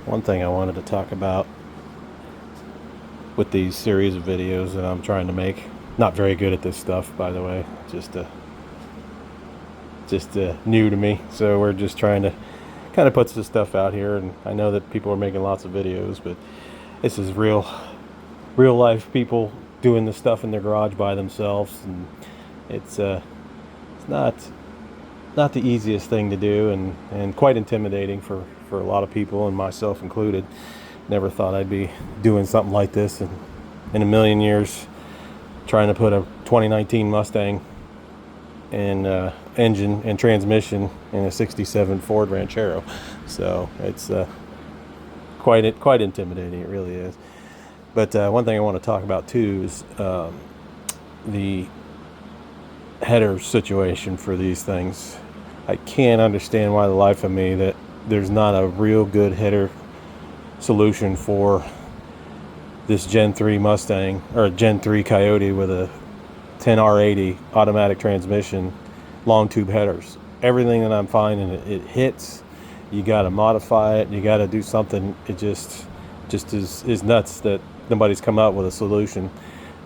One thing I wanted to talk about with these series of videos that I'm trying to make. Not very good at this stuff, by the way. Just new to me. So we're just trying to kind of put some stuff out here, and I know that people are making lots of videos, but this is real life people doing this stuff in their garage by themselves, and it's not the easiest thing to do, and quite intimidating for a lot of people, and myself included. Never thought I'd be doing something like this in a million years, trying to put a 2019 Mustang and engine and transmission in a 67 Ford Ranchero. So it's quite intimidating. It really is. But one thing I want to talk about too is the header situation for these things. I can't understand why the life of me that there's not a real good header solution for this Gen 3 Mustang or Gen 3 Coyote with a 10R80 automatic transmission, long tube headers. Everything that I'm finding, it hits. You got to modify it. You got to do something. It just is nuts that nobody's come up with a solution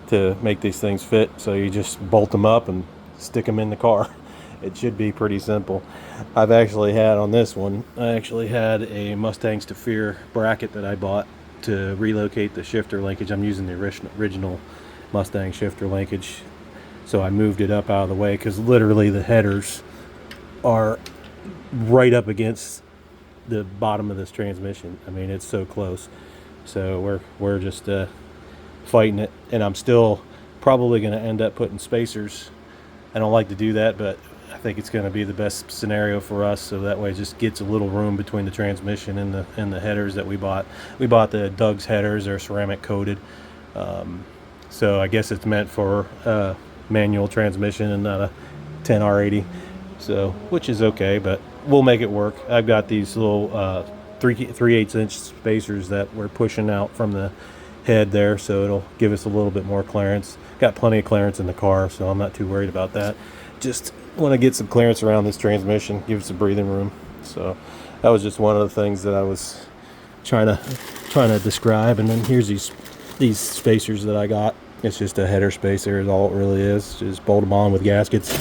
to make these things fit. So you just bolt them up and stick them in the car. It should be pretty simple. I've actually had on this one, I actually had a Mustangs to Fear bracket that I bought to relocate the shifter linkage. I'm using the original Mustang shifter linkage. So I moved it up out of the way because literally the headers are right up against the bottom of this transmission. I mean, it's so close. So we're just fighting it, and I'm still probably going to end up putting spacers. I don't like to do that, but I think it's going to be the best scenario for us, so that way it just gets a little room between the transmission and the headers that we bought. We bought the Doug's headers. They're ceramic coated, so I guess it's meant for manual transmission and not a 10R80, so which is okay, but we'll make it work. I've got these little 3/8 inch spacers that we're pushing out from the head there, so it'll give us a little bit more clearance. Got plenty of clearance in the car, so I'm not too worried about that. Just want to get some clearance around this transmission, give it some breathing room. So that was just one of the things that I was trying to describe. And then here's these spacers that I got. It's just a header spacer is all it really is. Just bolt them on with gaskets,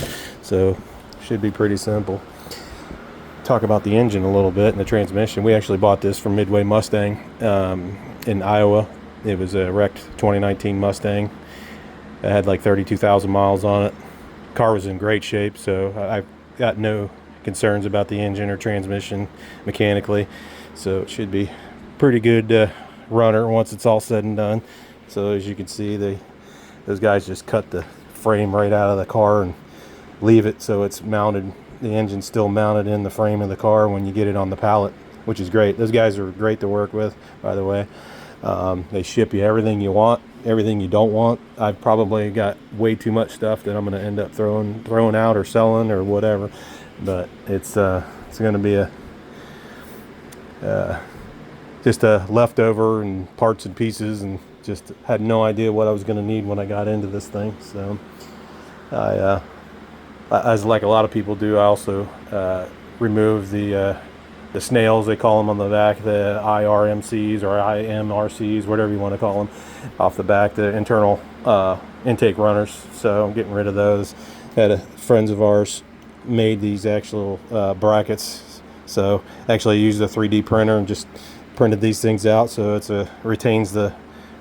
so should be pretty simple. Talk about the engine a little bit and the transmission. We actually bought this from Midway Mustang in Iowa. It was a wrecked 2019 Mustang. It had like 32,000 miles on it. Car was in great shape, so I've got no concerns about the engine or transmission mechanically. So it should be pretty good runner once it's all said and done. So as you can see, those guys just cut the frame right out of the car and leave it so it's mounted. The engine's still mounted in the frame of the car when you get it on the pallet, which is great. Those guys are great to work with, by the way. They ship you everything you want, everything you don't want. I've probably got way too much stuff that I'm going to end up throwing out or selling or whatever. But it's going to be just a leftover and parts and pieces, and just had no idea what I was going to need when I got into this thing. So as like a lot of people do, I also remove the snails, they call them on the back, the IRMCs or IMRCs, whatever you want to call them, off the back, the internal intake runners. So I'm getting rid of those. Had friends of ours made these actual brackets. So actually I used a 3D printer and just printed these things out, so it's retains the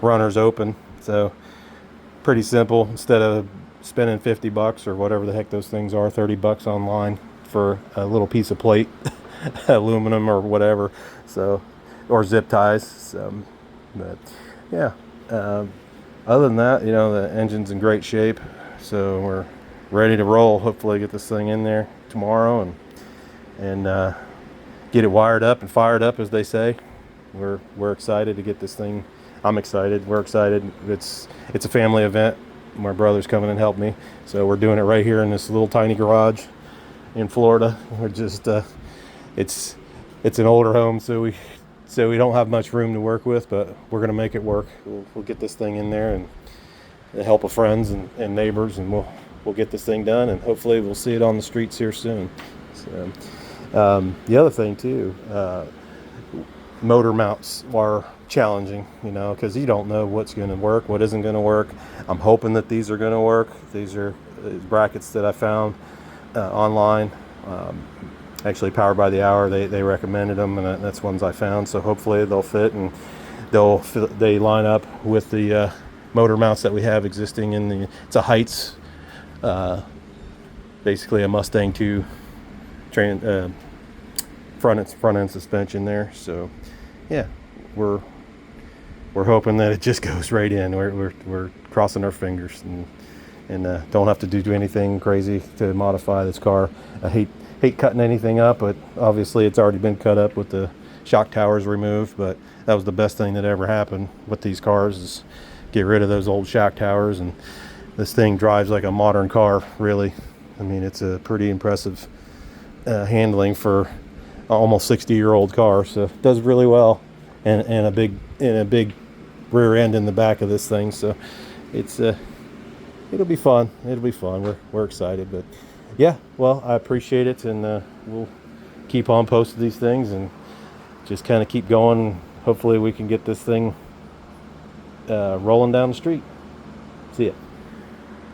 runners open. So pretty simple. Instead of spending $50 or whatever the heck those things are, $30 online for a little piece of plate, aluminum or whatever, so, or zip ties. But yeah, other than that, the engine's in great shape, so we're ready to roll. Hopefully get this thing in there tomorrow and get it wired up and fired up, as they say. We're excited to get this thing. I'm excited. We're excited. It's a family event. My brother's coming and help me, so we're doing it right here in this little tiny garage in Florida. We're just it's an older home, so we don't have much room to work with, but we're gonna make it work. We'll get this thing in there, and the help of friends and neighbors, and we'll get this thing done, and hopefully we'll see it on the streets here soon. So the other thing too, motor mounts are challenging, you know, because you don't know what's going to work, what isn't going to work. I'm hoping that these are going to work. These are brackets that I found online, actually Powered by the Hour. They recommended them, and that's ones I found. So hopefully they'll fit, and they line up with the motor mounts that we have existing in the. It's a Heights, basically a Mustang 2 front end suspension there. So yeah, we're hoping that it just goes right in. We're crossing our fingers and don't have to do anything crazy to modify this car. I hate cutting anything up, but obviously it's already been cut up with the shock towers removed. But that was the best thing that ever happened with these cars, is get rid of those old shock towers, and this thing drives like a modern car, really. I mean, it's a pretty impressive handling for almost 60-year-old car, so it does really well, and a big rear end in the back of this thing. So it's it'll be fun. We're excited, but yeah, well, I appreciate it, and we'll keep on posting these things and just kind of keep going. Hopefully we can get this thing rolling down the street. See ya.